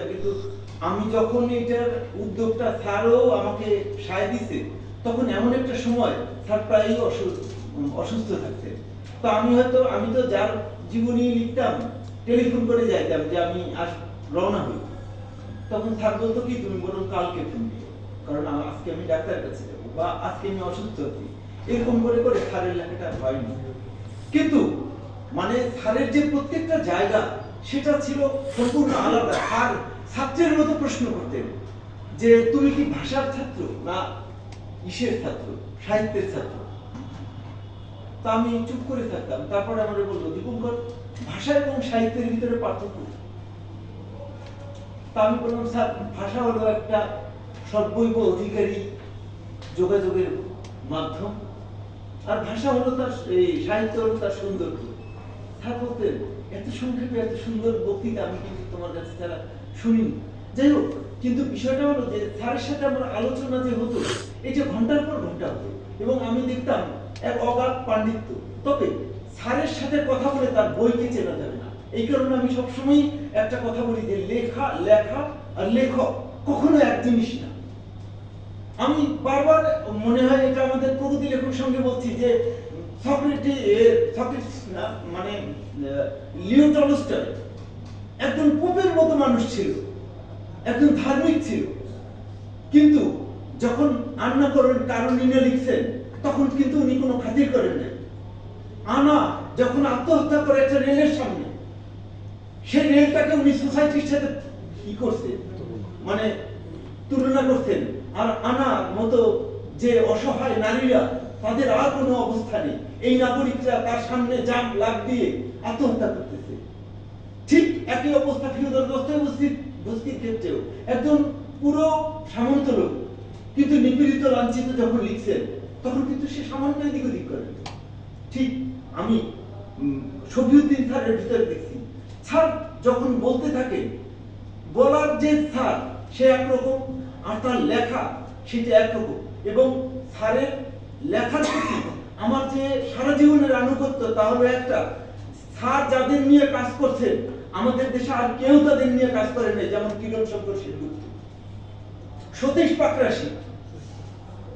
কিন্তু আমি যখন এটার উদ্যোগটা স্যারও আমাকে সায় দিছে, তখন এমন একটা সময় স্যার প্রায়ই অসুস্থ থাকতেন। তো আমি তো যার জীবনী লিখতাম টেলিফোন করে যাইতাম যে আমি আজ রওনা হই। তখন স্যার বলতো কি, তুমি বরং কালকে ফোন দিও, কারণ আজকে আমি ডাক্তারের কাছে যাবো, বা আজকে আমি অসুস্থ আছি। এরকম করে করে স্যারের লেখাটা হয়নি। কিন্তু মানে স্যারের যে প্রত্যেকটা জায়গা সেটা ছিল সম্পূর্ণ আলাদা। আর ছাত্রের মতো প্রশ্ন করতেন যে তুমি কি ভাষার ছাত্র না ইসের ছাত্র, সাহিত্যের ছাত্র? তা আমি চুপ করে থাকতাম। তারপরে আমাদের বললো, দীপঙ্কর, ভাষা এবং সাহিত্যের ভিতরে পার্থক্য। তা আমি বললাম, স্যার, ভাষা হলো একটা সর্বৈব অধিকারী যোগাযোগের মাধ্যম, আর ভাষা হলো তার, এই সাহিত্য হলো তার সৌন্দর্য। স্যার বলতেন, এত সংক্ষেপে এত সুন্দর বক্তৃতা আমি কিন্তু তোমার কাছে ছাড়া শুনিনি। যাই হোক, কিন্তু বিষয়টা হলো যে স্যারের সাথে আমার আলোচনা যে হতো, এই যে ঘন্টার পর ঘন্টা হতো, এবং আমি দেখতাম এক অগাধ পাণ্ডিত্য। তবে স্যারের সাথে কথা বলে তার বইকে চেনা যাবে না। এই কারণে আমি সবসময় একটা কথা বলি যে লেখা আর লেখক কখনো এক জিনিস না। আমি বারবার, মনে হয় এটা আমাদের প্রগতি লেখক সঙ্গে বলছি, যে সক্রেটিস না, মানে লিও টলস্টয় একজন পোপের মতো মানুষ ছিল, একজন ধার্মিক ছিল, কিন্তু যখন আন্না কারোলিনা লিখছেন তখন কিন্তু উনি কোনো খাতির করেন নাই। আনা যখন আত্মহত্যা করে একটা রেলের সামনে, সেই রেলটাকে উনি সোসাইটির সাথে কি করছে, মানে তুলনা করতেন। আর আনার মতো যে অসহায় নারীরা, তাদের আর কোনো অবস্থা নেই, এই নাগরিকরা তার সামনে জাম লাফ দিয়ে আত্মহত্যা করতেছে। ঠিক একই অবস্থা ফিওদর দস্তয়েভস্কির ক্ষেত্রেও। একজন পুরো সামন্ত লোক, কিন্তু নিপীড়িত লাঞ্ছিত যখন লিখছেন, তখন কিন্তু সে সামান্য এদিক ওদিক করে। ঠিক আমি শফিউদ্দিন স্যারের ভিতরে দেখছি, স্যার যখন বলতে থাকে, বলার যে স্যার সে একরকম, আর তার লেখা সেটা একরকম। এবং স্যারের লেখার প্রতি আমার যে সারা জীবনের আনুগত্য, তা হলো একটা, স্যার যাদের নিয়ে কাজ করছেন আমাদের দেশে আর কেউ তাদের নিয়ে কাজ করে নাই, যেমন কিরণ শঙ্কর সেনগুপ্ত, সতীশ পাকরাশি।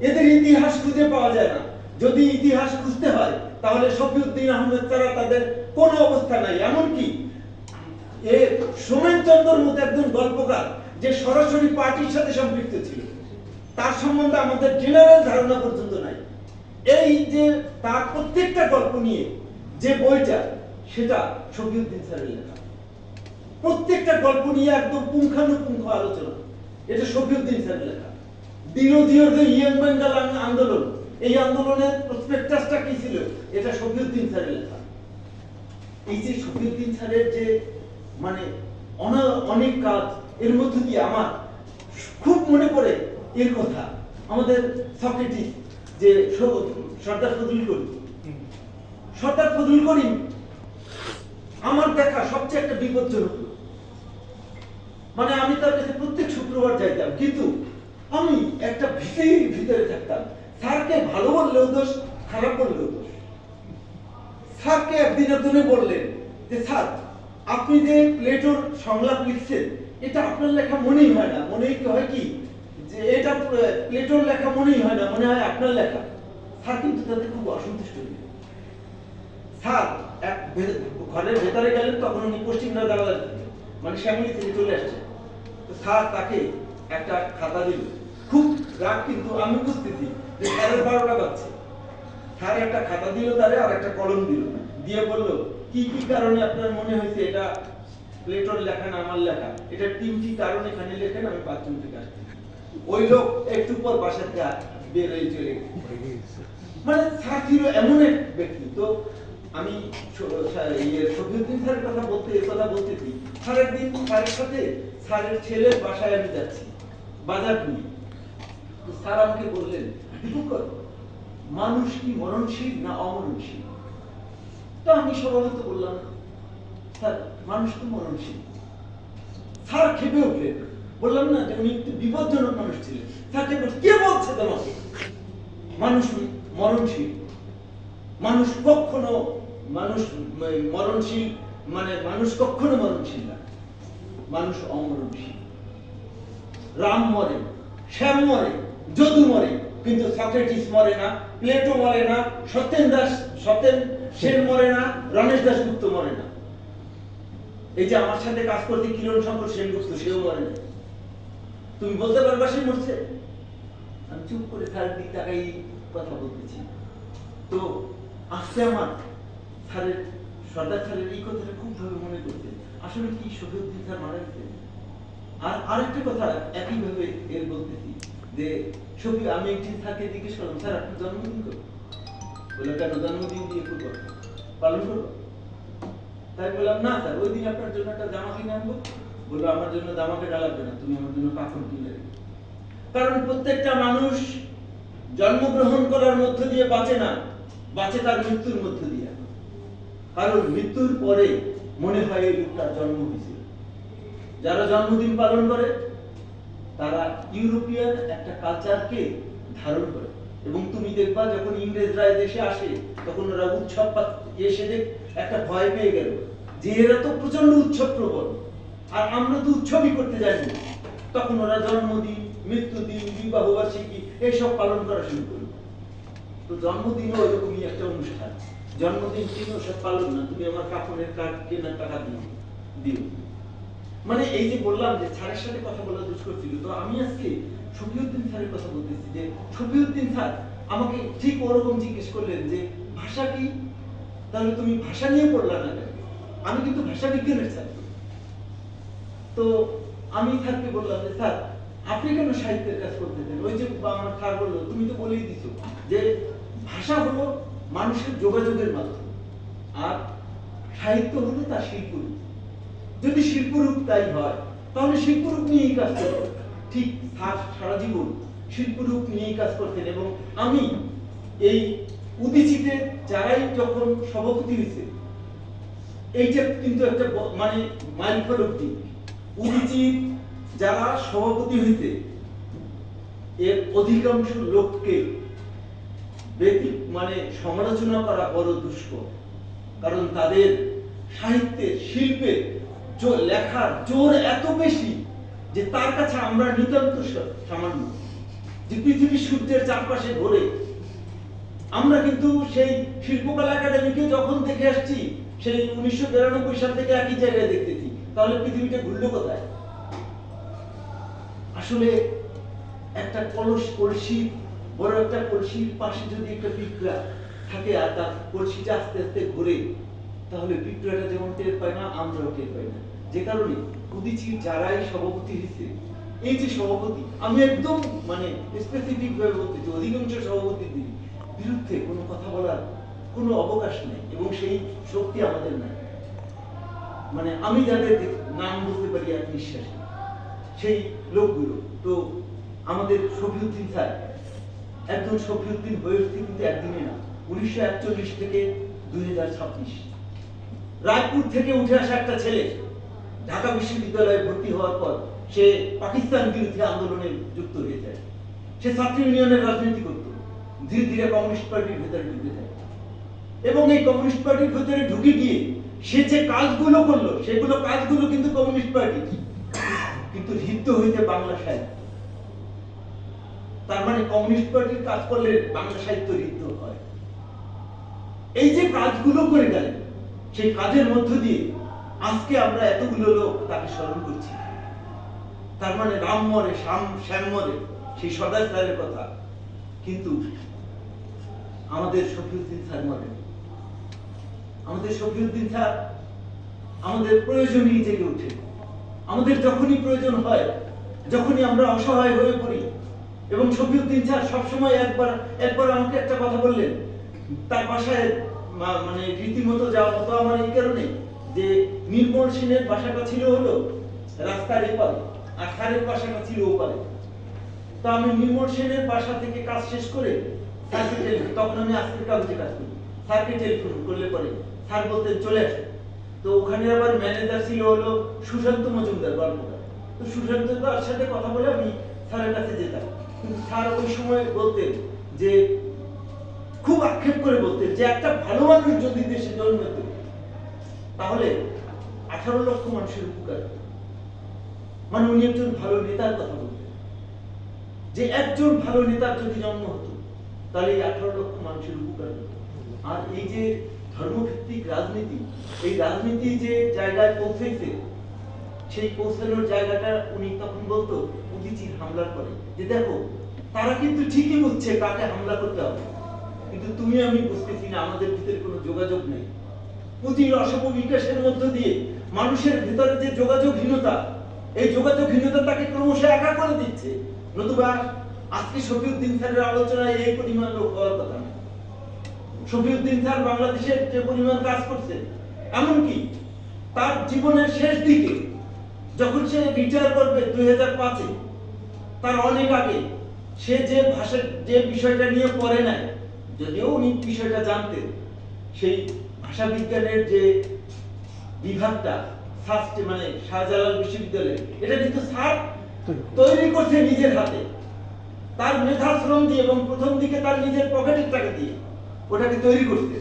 এদের ইতিহাস খুঁজে পাওয়া যায় না। যদি ইতিহাস খুঁজতে হয় তাহলে শফিউদ্দিন আহমেদ ছাড়া তাদের কোনো অবস্থা নাই। এমনকি সোমেন চন্দ্রর মতো একজন গল্পকার, যে সরাসরি পার্টির সাথে সম্পৃক্ত ছিল, তার সম্বন্ধে আমাদের জেনারেল ধারণা পর্যন্ত নাই। এই যে তার প্রত্যেকটা গল্প নিয়ে যে বইটা, সেটা শফিউদ্দিন স্যারের লেখা। প্রত্যেকটা গল্প নিয়ে একদম পুঙ্খানুপুঙ্খ আলোচনা, এটা শফিউদ্দিন স্যারের লেখা। বিরোধীয় যে ইয়ং বেঙ্গল আন্দোলন, এই আন্দোলনের প্রসপেক্টাসটা কি ছিল, এটা শফিউদ্দিন স্যারের লেখা। এই যে শফিউদ্দিন স্যারের যে মানে অনেক কাজ, এর মধ্যে দিয়ে আমার খুব মনে পড়ে এর কথা, আমাদের সক্রেটিস, যে সর্দার ফজলুল করিম আমার দেখা সবচেয়ে একটা বিপজ্জনক। মানে আমি তার কাছে প্রত্যেক শুক্রবার যাইতাম, কিন্তু আমি একটা ভীতির ভিতরে থাকতাম। স্যারকে ভালো বললেও দোষ, খারাপ বললেও দোষ। স্যারকে একদিনে বললেন যে, স্যার, আপনি যে প্লেটোর সংলাপ লিখছেন, এটা আপনার লেখা মনেই হয় না। মনে হয় কি যে এটা প্লেটোর লেখা মনেই হয় না, মনে হয় আপনার লেখা। স্যার কিন্তু তাতে খুব অসন্তুষ্ট হলেন। স্যার এক ঘরের ভেতরে গেলেন, তখন উনি পশ্চিম রাজাবাজার, মানে শ্যামলী থেকে চলে আসছে। তো স্যার তাকে একটা খাতা দিল, খুব রাগ, কিন্তু আমি বুঝতেছি যে 12:30 বাজছে। স্যার একটা খাতা দিল তারে, আর একটা কলম দিল, দিয়ে বলল, কি কি কারণে আপনার মনে হয়েছে এটা প্লেটোর লেখা না আমার লেখা, এটা 3টি কারণ এখানে লেখেন, আমি বাথরুম থেকে আসছি। ওই লোক একটু পর বাসা থেকে বের হয়ে চলে গেছে। মানে স্যার ছিল এমন এক ব্যক্তি। তো আমি শফিউদ্দিন স্যারের কথা বলতেছি, স্যার একদিন স্যারের সাথে স্যারের ছেলের বাসায় আমি যাচ্ছি বাজার নিয়ে। তো স্যার আমাকে বললেন, দীপঙ্কর, মানুষ কি মরণশীল না অমরণশীল? তো আমি স্বভাবত বললাম, স্যার, মানুষ তো মরণশীল। স্যার খেপে উঠলেন। বললাম না যে উনি একটু বিপজ্জনক মানুষ ছিলেন। স্যার কে বলছে তোমাকে মানুষ মরণশীল? মানুষ কখনো মরণশীল না। মানুষ অমরণশীল। রাম মরে, শ্যাম মরে, যদু মরে, কিন্তু সক্রেটিস মরে না, প্লেটো মরে না, সত্যেন সেন মরে না, রমেশ দাশগুপ্ত মরে না। এই যে আমার সাথে কাজ করতে কিরণ শঙ্কর সেনগুপ্ত, সেও মরে না। তুমি বলতে পারবা সে মরছে? আমি চুপ করে তার দিক তাকাই কথা বলতেছি। তো আজকে আমার স্যারের, সর্দার স্যারের এই কথাটা খুব ভাবে মনে করতে, আসলে কি শফিউদ্দিন স্যার মারা গেছেন। আর আরেকটা কথা একইভাবে এর বলতেছি যে আমি একদিন স্যারকে জিজ্ঞেস করলাম, স্যার আপনার জন্মদিন কবে? বললো কেন, জন্মদিন দিয়ে করবো, পালন করবো? তাই বললাম না স্যার, ওই দিন আপনার জন্য একটা জামা কিনে আনবো। বললো আমার জন্য জামা কেনা লাগবে না, তুমি আমার জন্য কাপড় কিনে দেবে। কারণ প্রত্যেকটা মানুষ জন্মগ্রহণ করার মধ্য দিয়ে বাঁচে না, বাঁচে তার মৃত্যুর মধ্য দিয়ে। কারণ মৃত্যুর পরে মনে হয় এই লোকটার জন্ম হয়েছিল। যারা জন্মদিন পালন করে তারা ইউরোপিয়ান একটা কালচারকে ধারণ করে। এবং তুমি দেখবা যখন ইংরেজরা দেশে আসে তখন ওরা উৎসব এসে একটা ভয় পেয়ে গেল যে এরা তো প্রচন্ড উৎসব প্রবণ, আর আমরা তো উৎসবই করতে জানি। তখন ওরা জন্মদিন, মৃত্যুদিন, বিবাহ বার্ষিকী এইসব পালন করা শুরু করলো। তো জন্মদিনও ওরকমই একটা অনুষ্ঠান। জন্মদিন কিন্তু ওসব পালন না, তুমি আমার কাপড়ের কার্ড কেনার টাকা দিও। মানে এই যে বললাম যে স্যারের সাথে কথা বলা দুষ্কর ছিল, তো আমি আজকে শফিউদ্দিন স্যারের কথা বলতেছি যে শফিউদ্দিন স্যার আমাকে ঠিক ওরকম জিজ্ঞেস করলেন যে ভাষা কি, তাহলে তুমি ভাষা নিয়ে পড়লা না কেন? আমি কিন্তু ভাষা বিজ্ঞানের ছাত্র। তো আমি স্যারকে বললাম যে স্যার আপনি কেন সাহিত্যের কাজ করতেছেন? ওই যে আমার স্যার বললো তুমি তো বলেই দিছো যে ভাষা হলো মানুষের যোগাযোগের মাধ্যম, আর সাহিত্য হলো তার শিল্পরূপ। যদি শিল্পরূপ তাই হয় তাহলে শিল্পরূপ নিয়েই কাজ করবো। ঠিক সারা জীবন শিল্পরূপ নিয়েই কাজ করতেন। এবং আমি এই উদীচিতে যারাই যখন সভাপতি হয়েছে, এইটা কিন্তু একটা মানে মাইল ফলক দিক। উদীচিত যারা সভাপতি হয়েছে এর অধিকাংশ লোককে মানে সমালোচনা করা বড় দুষ্কর। কারণ তাদের সাহিত্যের, শিল্পের, লেখার জোর এত বেশি যে তার কাছে আমরা নিতান্ত সামান্য। যে পৃথিবী সূর্যের চারপাশে ঘোরে, আমরা কিন্তু সেই শিল্পকলা একাডেমিকে যখন দেখে আসছি সেই 1992 সাল থেকে একই জায়গায় দেখতেছি, তাহলে পৃথিবীটা ঘুরলো কোথায়? আসলে একটা কলসি, বড় একটা কলসির পাশে যদি একটা পিঁপড়া থাকে আর তার কলসিটা আস্তে আস্তে ঘুরে, তাহলে পিঁপড়াটা যেমন টের পায় না, আমরাও টের পাই না। যে কারণে উদীচির যারাই সভাপতি হয়েছে, এই যে সভাপতি, আমি একদম মানে স্পেসিফিক ভাবে বলতেছি অধিকাংশ সভাপতির বিরুদ্ধে কোনো কথা বলার কোনো অবকাশ নেই, এবং সেই শক্তি আমাদের নাই। মানে আমি যাদের নাম বলতে পারি আর নিঃশ্বাসী সেই লোকগুলো। তো আমাদের শফিউদ্দিন স্যার একজন শফিউদ্দিন হয়ে উঠতে কিন্তু একদিনে না, 1941 থেকে 2026 রায়পুর থেকে উঠে আসা একটা ছেলে ঢাকা বিশ্ববিদ্যালয়ে ভর্তি হওয়ার পর সে পাকিস্তান বিরোধী আন্দোলনে যুক্ত হয়ে যায়। সে ছাত্র ইউনিয়নের রাজনীতি করত, ধীরে ধীরে কমিউনিস্ট পার্টির ভেতরে ঢুকে যায়। এবং এই কমিউনিস্ট পার্টির ভেতরে ঢুকে গিয়ে সে যে কাজগুলো করলো সেগুলো কাজগুলো কিন্তু কমিউনিস্ট পার্টি, কিন্তু হৃদ্য হইতে বাংলা সাহিত্য। তার মানে কমিউনিস্ট পার্টির কাজ করলে বাংলা সাহিত্য হৃদ্য হয়। এই যে কাজগুলো করে গেলেন, সেই কাজের মধ্য দিয়ে আজকে আমরা এতগুলো লোক তাকে স্মরণ করছি। তার মানে রাম মরে, শ্যাম মরে, সেই সর্দার স্যারের কথা, কিন্তু আমাদের শফিউদ্দিন স্যার মরে। আমাদের শফিউদ্দিন স্যার আমাদের প্রয়োজনই জেগে ওঠে। আমাদের যখনই প্রয়োজন হয়, যখনই আমরা অসহায় হয়ে পড়ি, এবং শফিউদ্দিন স্যার সবসময় একবার আমাকে একটা কথা বললেন। তার বাসায় মানে রীতিমতো যাওয়া হতো আমার এই কারণে যে নির্মল সেনের বাসাটা ছিল হলো রাস্তার এপারে, আর স্যারের বাসাটা ছিল ওপারে। তো আমি নির্মল সেনের বাসা থেকে কাজ শেষ করে স্যারকে টেলিফোন, তখন আমি আজকের কাগজে কাজ করি, স্যারকে টেলিফোন করলে পরে স্যার বলতেন চলে আসে। তো ওখানে আবার ম্যানেজার ছিল হলো সুশান্ত মজুমদার, গল্পটা। তো সুশান্তদার সাথে কথা বলে আমি স্যারের কাছে যেতাম। কিন্তু স্যার ওই সময় বলতেন যে, খুব আক্ষেপ করে বলতেন যে একটা ভালো মানুষ যদি দেশে জন্ম পেত তাহলে 18 লক্ষ মানুষের উপকার। মানে উনি একজন ভালো নেতার কথা বলতেন, যে একজন ভালো নেতার যদি জন্ম হতো তাহলে এই 18 লক্ষ মানুষের উপকার হতো। আর এই যে ধর্মভিত্তিক রাজনীতি, এই রাজনীতি যে জায়গায় পৌঁছেছে, সেই পৌঁছানোর জায়গাটা উনি তখন বলতো উদীচীর হামলার পরে, যে দেখো তারা কিন্তু ঠিকই বুঝছে কাকে হামলা করতে হবে, কিন্তু তুমি আমি বুঝতেছি না, আমাদের ভিতরে কোনো যোগাযোগ নেই। পুঁজির অশুভ বিকাশের মধ্য দিয়ে মানুষের ভিতরে যে যোগাযোগহীনতা, এই যোগাযোগহীনতা তাকে ক্রমশ একা করে দিচ্ছে। নতুবা আজকে শফিউদ্দিন স্যারের আলোচনায় এই পরিমাণ লোক হওয়ার কথা না। শফিউদ্দিন স্যার বাংলাদেশের যে পরিমাণ কাজ করছে, এমনকি তার জীবনের শেষ দিকে যখন সে রিটায়ার করবে 2005-এ, তার অনেক আগে সে যে ভাষা যে বিষয়টা নিয়ে পড়ে নাই, যদিও উনি বিষয়টা জানতেন, সেই ভাষা বিজ্ঞানের যে বিভাগটা সাস্টে মানে শাহজালাল বিশ্ববিদ্যালয়ে, এটা কিন্তু স্যার তৈরি করছে নিজের হাতে, তার মেধা শ্রম দিয়ে এবং প্রথম দিকে তার নিজের পকেটের টাকা দিয়ে ওটাকে তৈরি করতে,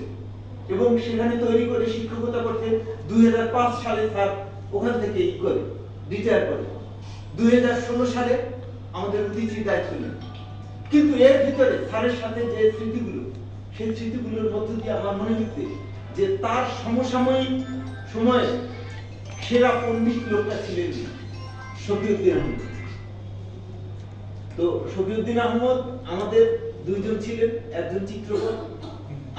এবং সেখানে তৈরি করে শিক্ষকতা করতে 2005 সালে স্যার ওখান থেকে করে রিটায়ার করে 2016 সালে আমাদের উদীচীর দায়িত্ব নেন। কিন্তু এর ভিতরে স্যারের সাথে যে স্মৃতিগুলো, সেই স্মৃতিগুলোর মধ্য দিয়ে আমার মনে হচ্ছে যে তার সমসাময়িক সময়ে সেরা পণ্ডিত লোকটা ছিলেন শফিউদ্দিন আহমদ। তো শফিউদ্দিন আহমদ আমাদের দুইজন ছিলেন, একজন চিত্রকর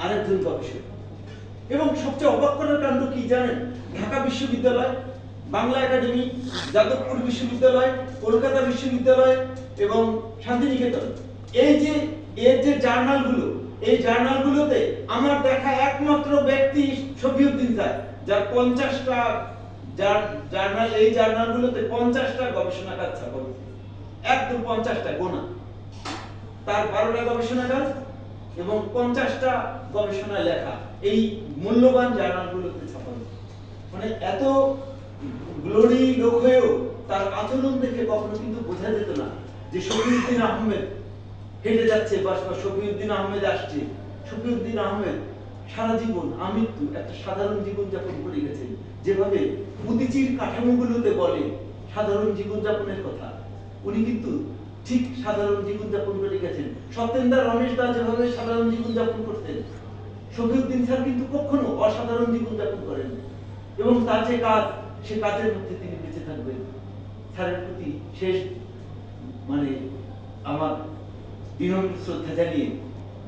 আর একজন গবেষক। এবং সবচেয়ে অবাক করার কাণ্ড কি জানেন, ঢাকা বিশ্ববিদ্যালয়, বাংলা একাডেমি, যাদবপুর বিশ্ববিদ্যালয়, কলকাতা বিশ্ববিদ্যালয় এবং শান্তিনিকেতন, এই যে এর যে জার্নালগুলো, এই জার্নালগুলোতে আমার দেখা একমাত্র ব্যক্তি শফিউদ্দিন স্যার, যার 50টা জার্নাল, এই জার্নালগুলোতে 50টা গবেষণা কাজ ছাপা হয়েছে, একদম 50টা গোনা, তার 12টা গবেষণা কাজ এবং 50টা গবেষণা লেখা এই মূল্যবান জার্নালগুলোতে ছাপা হয়েছে। মানে এত গ্লোরি লোক হয়েও তার আচরণ দেখে কখনো কিন্তু বোঝা যেত না যে শফিউদ্দিন আহমেদ হেঁটে যাচ্ছে বা শফিউদ্দিন আহমেদ আসছে। শফিউদ্দিন আহমেদ সারা জীবন আমৃত্যু একটা সাধারণ জীবন যাপন করে গেছেন, যেভাবে উদীচীর কাঠামোগুলোতে বলে সাধারণ জীবন যাপনের কথা, উনি কিন্তু ঠিক সাধারণ জীবন যাপন করে গেছেন। সত্যেন্দা রমেশ দা যেভাবে সাধারণ জীবন যাপন করতেন, শফিউদ্দিন স্যার কিন্তু কখনো অসাধারণ জীবন যাপন করেন, এবং তার যে কাজ, সে কাজের মধ্যে তিনি বেঁচে থাকবেন। স্যারের প্রতি শেষ মানে আমার বিনম্র শ্রদ্ধা জানিয়ে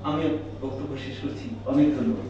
আমি বক্তব্য শেষ করছি। অনেক ধন্যবাদ।